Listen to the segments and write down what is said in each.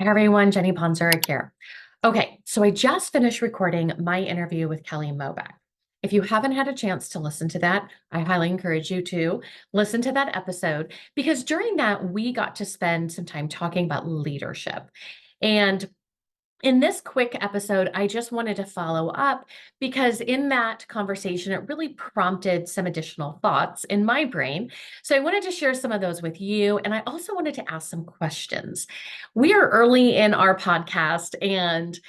Hi everyone, Jenny Ponzuric here. Okay, so I just finished recording my interview with Kelly Mobeck. If you haven't had a chance to listen to that, I highly encourage you to listen to that episode because during that, we got to spend some time talking about leadership. And in this quick episode, I just wanted to follow up because in that conversation, it really prompted some additional thoughts in my brain. So I wanted to share some of those with you. And I also wanted to ask some questions. We are early in our podcast, and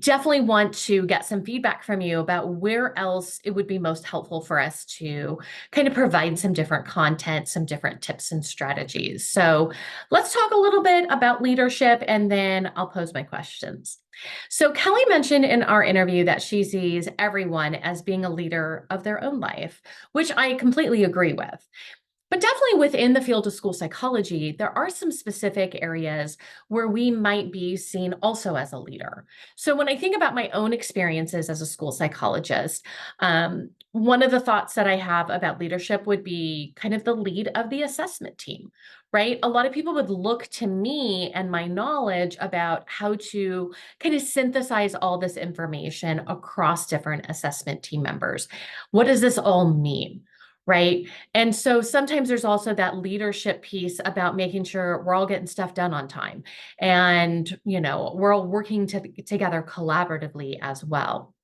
definitely want to get some feedback from you about where else it would be most helpful for us to kind of provide some different content, some different tips and strategies. So let's talk a little bit about leadership and then I'll pose my questions. So Kelly mentioned in our interview that she sees everyone as being a leader of their own life, which I completely agree with. But definitely within the field of school psychology, there are some specific areas where we might be seen also as a leader. So when I think about my own experiences as a school psychologist, one of the thoughts that I have about leadership would be kind of the lead of the assessment team, right? A lot of people would look to me and my knowledge about how to kind of synthesize all this information across different assessment team members. What does this all mean? Right. And so sometimes there's also that leadership piece about making sure we're all getting stuff done on time and, we're all working together collaboratively as well.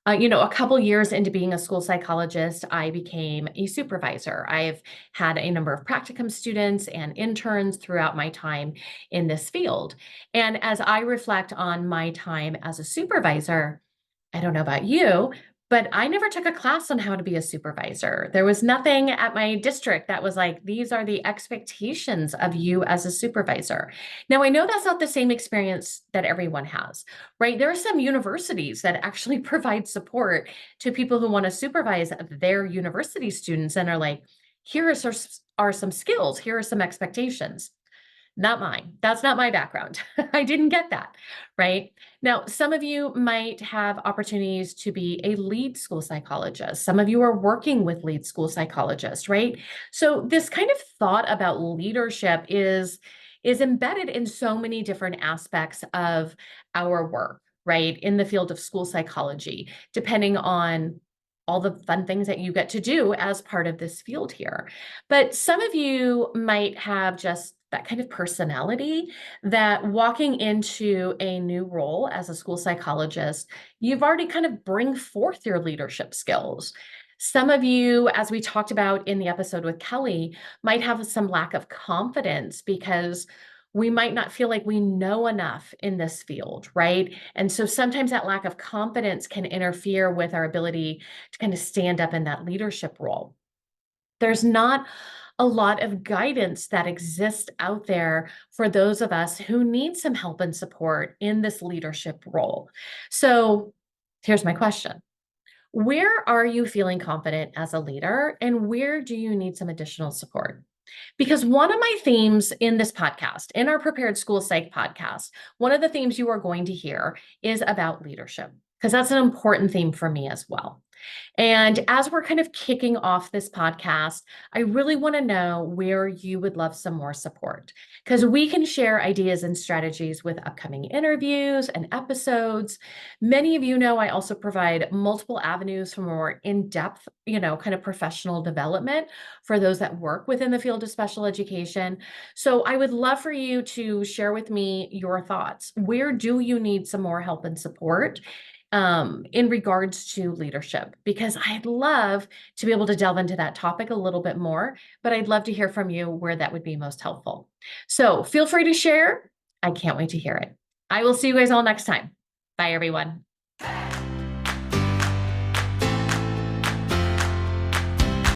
A couple years into being a school psychologist, I became a supervisor. I've had a number of practicum students and interns throughout my time in this field. And as I reflect on my time as a supervisor, I don't know about you, but I never took a class on how to be a supervisor. There was nothing at my district that was like, these are the expectations of you as a supervisor. Now, I know that's not the same experience that everyone has, right? There are some universities that actually provide support to people who want to supervise their university students and are like, are some skills, here are some expectations. Not mine. That's not my background. I didn't get that, right? Now, some of you might have opportunities to be a lead school psychologist. Some of you are working with lead school psychologists, right? So this kind of thought about leadership is embedded in so many different aspects of our work, right? In the field of school psychology, depending on all the fun things that you get to do as part of this field here. But some of you might have just that kind of personality that walking into a new role as a school psychologist, you've already kind of bring forth your leadership skills. Some of you, as we talked about in the episode with Kelly, might have some lack of confidence because we might not feel like we know enough in this field, right? And so sometimes that lack of confidence can interfere with our ability to kind of stand up in that leadership role. There's not a lot of guidance that exists out there for those of us who need some help and support in this leadership role. So here's my question. Where are you feeling confident as a leader, and where do you need some additional support? Because one of my themes in this podcast, in our Prepared School Psych podcast, one of the themes you are going to hear is about leadership, because that's an important theme for me as well. And as we're kind of kicking off this podcast, I really want to know where you would love some more support because we can share ideas and strategies with upcoming interviews and episodes. Many of you know I also provide multiple avenues for more in-depth, kind of professional development for those that work within the field of special education. So I would love for you to share with me your thoughts. Where do you need some more help and support? In regards to leadership, because I'd love to be able to delve into that topic a little bit more, but I'd love to hear from you where that would be most helpful. So feel free to share. I can't wait to hear it. I will see you guys all next time. Bye, everyone.